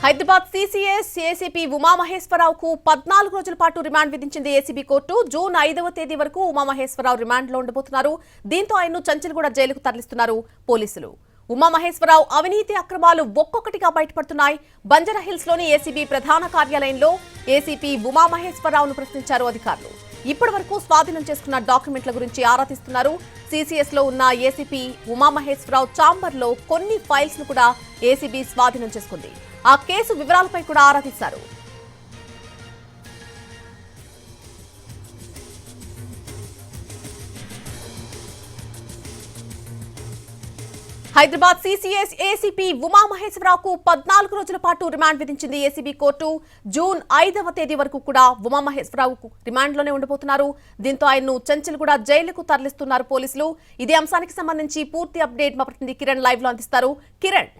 Hyderabad CCS ACP ఉమామహేశ్వరరావుకు 14 రోజుల పాటు remand విధించింది ఏసీబీ కోర్టు. జూన్ 5వ తేదీ వరకు ఉమామహేశ్వరరావు రిమాండ్లో ఉండబోతున్నారు. దీంతో ఆయన్ను చంచల్గూడ జైలుకు తరలిస్తున్నారు పోలీసులు. ఉమామహేశ్వరరావు అవినీతి అక్రమాలు ఒక్కొక్కటిగా బయటపడుతున్నాయి. బంజారాహిల్స్ లోని ఏసీబీ ప్రధాన కార్యాలయంలో ఏసీపీ ఉమామహేశ్వరరావును ప్రశ్నించారు అధికారులు. ఇప్పటి వరకు స్వాధీనం చేసుకున్న డాక్యుమెంట్ల గురించి ఆరా తీస్తున్నారు. సీసీఎస్ లో ఉన్న ఏసీపీ ఉమామహేశ్వరరావు ఛాంబర్ లో కొన్ని ఫైల్స్ ను కూడా ఏసీబీ స్వాధీనం చేసుకుంది. ఆ కేసు వివరాలపై కూడా ఆరా తీశారు. హైదరాబాద్ సీసీఎస్ ఏసీపీ ఉమామహేశ్వరరావుకు 14 రోజుల పాటు రిమాండ్ విధించింది ఏసీబీ కోర్టు. జూన్ 5వ తేదీ వరకు కూడా ఉమామహేశ్వరరావు రిమాండ్లోనే ఉండబోతున్నారు. దీంతో ఆయన్ను చంచల్గూడ జైలుకు తరలిస్తున్నారు పోలీసులు. ఇదే అంశానికి సంబంధించి పూర్తి అప్డేట్ మా ప్రతినిధి కిరణ్ లైవ్ లో అందిస్తారు. కిరణ్,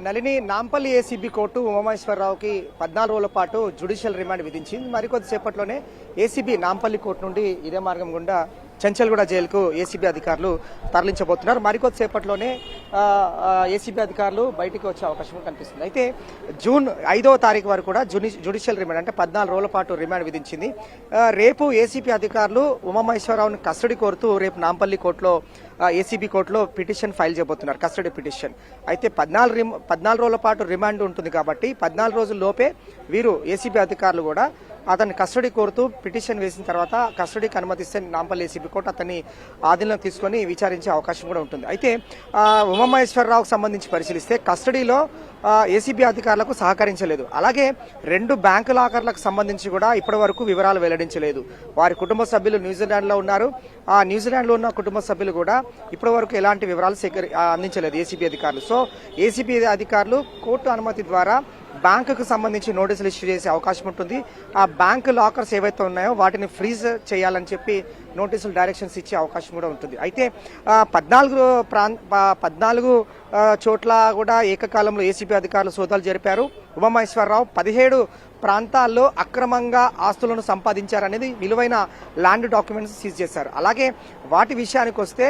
నళిని, నాంపల్లి ఏసీబీ కోర్టు ఉమామహేశ్వరరావుకి 14 రోజుల పాటు జ్యుడిషియల్ రిమాండ్ విధించింది. మరికొద్దిసేపట్లోనే ఏసీబీ నాంపల్లి కోర్టు నుండి ఇదే మార్గం గుండా చంచల్గూడ జైలుకు ఏసీబీ అధికారులు తరలించబోతున్నారు. మరికొద్దిసేపట్లోనే ఏసీబీ అధికారులు బయటికి వచ్చే అవకాశం కనిపిస్తుంది. అయితే జూన్ 5వ తారీఖు వరకు కూడా జ్యుడిషియల్ రిమాండ్ అంటే 14 రోజుల పాటు రిమాండ్ విధించింది. రేపు ఏసీబీ అధికారులు ఉమామహేశ్వరరావును కస్టడీ కోరుతూ రేపు నాంపల్లి కోర్టులో ఏసీబీ కోర్టులో పిటిషన్ ఫైల్ చేయబోతున్నారు, కస్టడీ పిటిషన్. అయితే 14 రోజుల పాటు రిమాండ్ ఉంటుంది కాబట్టి 14 రోజుల లోపే వీరు ఏసీబీ అధికారులు కూడా అతన్ని కస్టడీ కోరుతూ పిటిషన్ వేసిన తర్వాత కస్టడీకి అనుమతిస్తే నాంపల్లి ఏసీబీ కోర్టు అతన్ని ఆధీనంలో తీసుకొని విచారించే అవకాశం కూడా ఉంటుంది. అయితే ఉమామహేశ్వరరావుకు సంబంధించి పరిశీలిస్తే కస్టడీలో ఏసీబీ అధికారులకు సహకరించలేదు. అలాగే 2 బ్యాంకు లాకర్లకు సంబంధించి కూడా ఇప్పటి వరకు వివరాలు వెల్లడించలేదు. వారి కుటుంబ సభ్యులు న్యూజిలాండ్లో ఉన్నారు. ఆ న్యూజిలాండ్లో ఉన్న కుటుంబ సభ్యులు కూడా ఇప్పటి వరకు ఎలాంటి వివరాలు అందించలేదు ఏసీబీ అధికారులు. సో ఏసీబీ అధికారులు కోర్టు అనుమతి ద్వారా బ్యాంకుకు సంబంధించి నోటీసులు ఇష్యూ చేసే అవకాశం ఉంటుంది. ఆ బ్యాంకు లాకర్స్ ఏవైతే ఉన్నాయో వాటిని ఫ్రీజ్ చేయాలని చెప్పి నోటీసులు డైరెక్షన్స్ ఇచ్చే అవకాశం కూడా ఉంటుంది. అయితే 14 చోట్ల కూడా ఏకకాలంలో ఏసీబీ అధికారులు సోదాలు జరిపారు. ఉమామహేశ్వరరావు 17 ప్రాంతాల్లో అక్రమంగా ఆస్తులను సంపాదించారనేది విలువైన ల్యాండ్ డాక్యుమెంట్స్ సీజ్ చేశారు. అలాగే వాటి విషయానికి వస్తే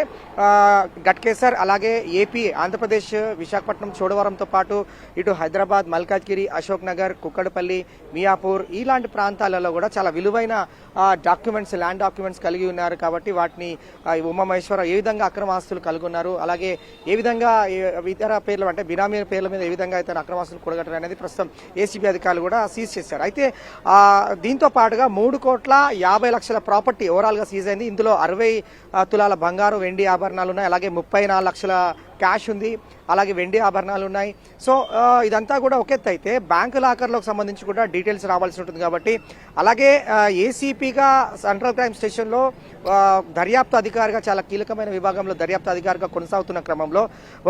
గట్కేసర్, అలాగే ఏపీ, ఆంధ్రప్రదేశ్, విశాఖపట్నం, చోడవరంతో పాటు ఇటు హైదరాబాద్, మల్కాజ్గిరి, అశోక్ నగర్, కుక్కడపల్లి, మియాపూర్ ఇలాంటి ప్రాంతాలలో కూడా చాలా విలువైన డాక్యుమెంట్స్, ల్యాండ్ డాక్యుమెంట్స్ కలిగి ఉన్నారు. కాబట్టి వాటిని ఉమామహేశ్వరరావు ఏ విధంగా అక్రమ ఆస్తులు కలిగి ఉన్నారు, అలాగే ఏ విధంగా ఇతర పేర్లు అంటే బినామీ పేర్ల మీద ఏ విధంగా అయితే అక్రమాస్తులు కూడగట్టడం అనేది ప్రస్తుతం ఏసీబీ అధికారులు కూడా సీజ్ చేశారు. అయితే దీంతో పాటుగా 3,50 లక్షల ప్రాపర్టీ ఓవరాల్ గా సీజ్ అయింది. ఇందులో 60 తులాల బంగారు, వెండి ఆభరణాలు ఉన్నాయి. అలాగే 34 లక్షల క్యాష్ ఉంది, అలాగే వెండి ఆభరణాలు ఉన్నాయి. సో ఇదంతా కూడా ఒక ఎత్తు అయితే బ్యాంకు లాకర్లకు సంబంధించి కూడా డీటెయిల్స్ రావాల్సి ఉంటుంది. కాబట్టి అలాగే ఏసీపీగా సెంట్రల్ క్రైమ్ స్టేషన్లో దర్యాప్తు అధికారిగా చాలా కీలకమైన విభాగంలో దర్యాప్తు అధికారిగా కొనసాగుతున్న క్రమంలో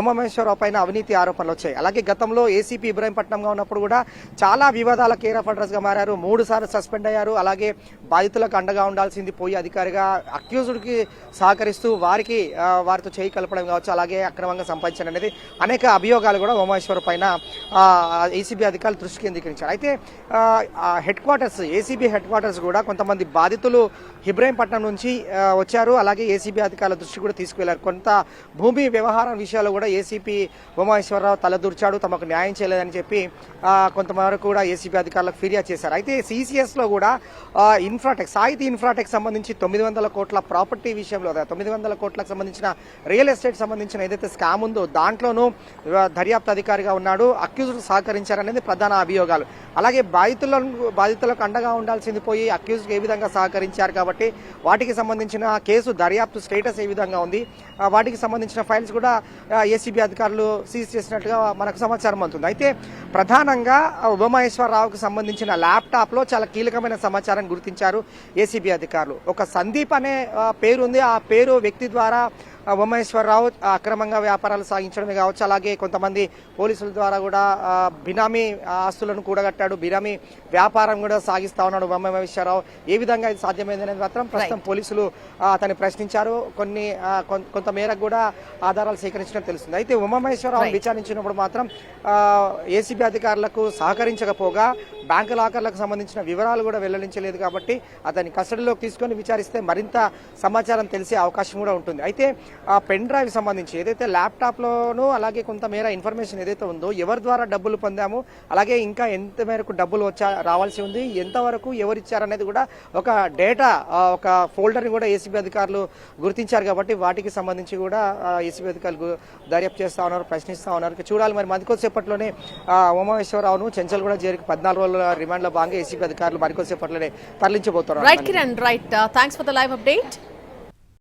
ఉమామహేశ్వరరావు పైన అవినీతి ఆరోపణలు వచ్చాయి. అలాగే గతంలో ఏసీపీ ఇబ్రాహీంపట్నంగా ఉన్నప్పుడు కూడా చాలా వివాదాల కేర్ ఆఫ్ అడ్రస్ గా మారారు. 3 సార్లు సస్పెండ్ అయ్యారు. అలాగే బాధితులకు అండగా ఉండాల్సింది పోయి అధికారిగా అక్యూజ్డ్ కి సహకరిస్తూ వారితో చేయి కలపడం కావచ్చు, అలాగే అక్రమంగా సంపాదించడం అనేది అనేక అభియోగాలు కూడా ఉమామహేశ్వర పైన ఏసీబీ అధికారులు దృష్టి కేంద్రీకరించారు. అయితే head quarters, ACB head quarters కూడా కొంతమంది బాధితులు ఇబ్రాహీంపట్నం నుంచి వచ్చారు. అలాగే ఏసీబీ అధికారుల దృష్టి కూడా తీసుకువెళ్లారు. కొంత భూమి వ్యవహారం విషయాల్లో కూడా ఏసీపీ ఉమామహేశ్వరరావు తలదూర్చాడు, తమకు న్యాయం చేయలేదని చెప్పి కొంతవరకు కూడా ఏసీబీ అధికారులకు ఫిర్యాదు చేశారు. అయితే సీసీఎస్ లో కూడా ఇన్ఫ్రాటెక్, సాహితీ ఇన్ఫ్రాటెక్ సంబంధించి 900 కోట్ల ప్రాపర్టీ విషయంలో 900 కోట్లకు సంబంధించిన రియల్ ఎస్టేట్ సంబంధించిన ఏదైతే స్కామ్ ఉందో దాంట్లోనూ దర్యాప్తు అధికారిగా ఉన్నాడు, అక్యూజ్డ్ సహకరించారనేది ప్రధాన అభియోగాలు. అలాగే బాధితులకు అండగా ఉండాల్సింది పోయి అక్యూజ్డ్ ఏ విధంగా సహకరించారు కాబట్టి వాటికి సంబంధించిన కేసు దర్యాప్తు స్టేటస్ ఏ విధంగా ఉంది, వాటికి సంబంధించిన ఫైల్స్ కూడా ఏసీబీ అధికారులు సీజ్ చేసినట్టుగా మనకు సమాచారం అందుతుంది. అయితే ప్రధానంగా ఉమామహేశ్వరరావుకు సంబంధించిన ల్యాప్టాప్ లో చాలా కీలకమైన సమాచారాన్ని గుర్తించారు ఏసీబీ అధికారులు. ఒక సందీప్ అనే పేరు ఉంది. ఆ పేరు వ్యక్తి ద్వారా ఉమామహేశ్వరరావు అక్రమంగా వ్యాపారాలు సాగించడమే కావచ్చు, అలాగే కొంతమంది పోలీసుల ద్వారా కూడా బినామీ ఆస్తులను కూడగట్టాడు, బినామీ వ్యాపారం కూడా సాగిస్తా ఉన్నాడు ఉమామహేశ్వరరావు. ఏ విధంగా ఇది సాధ్యమైంది అనేది మాత్రం ప్రస్తుతం పోలీసులు అతన్ని ప్రశ్నించారు. కొంత మేరకు కూడా ఆధారాలు సేకరించినట్టు తెలుస్తుంది. అయితే ఉమామహేశ్వరరావు విచారించినప్పుడు మాత్రం ఏసీబీ అధికారులకు సహకరించకపోగా బ్యాంకు లాకర్లకు సంబంధించిన వివరాలు కూడా వెల్లడించలేదు కాబట్టి అతన్ని కస్టడీలోకి తీసుకొని విచారిస్తే మరింత సమాచారం తెలిసే అవకాశం కూడా ఉంటుంది. అయితే ఆ పెన్ డ్రైవ్ సంబంధించి ఏదైతే ల్యాప్టాప్లోనూ అలాగే కొంతమేర ఇన్ఫర్మేషన్ ఏదైతే ఉందో ఎవరి ద్వారా డబ్బులు పొందాము, అలాగే ఇంకా ఎంత మేరకు డబ్బులు రావాల్సి ఉంది, ఎంతవరకు ఎవరు ఇచ్చారనేది కూడా ఒక డేటా ఒక ఫోల్డర్ని కూడా ఏసీబీ అధికారులు గుర్తించారు కాబట్టి వాటికి సంబంధించి కూడా ఏసీబీ అధికారులు దర్యాప్తు చేస్తా ఉన్నారు, ప్రశ్నిస్తా ఉన్నారు. చూడాలి మరి మరికొద్దిసేపట్లోనే ఉమామహేశ్వరరావును చెంచల్గూడ జైలుకి 14 రోజుల రిమాండ్లో భాగంగా ఏసీబీ అధికారులు మరికొద్దిసేపట్లోనే తరలించబోతున్నారు. Right Kiran, right. Thanks for the live update.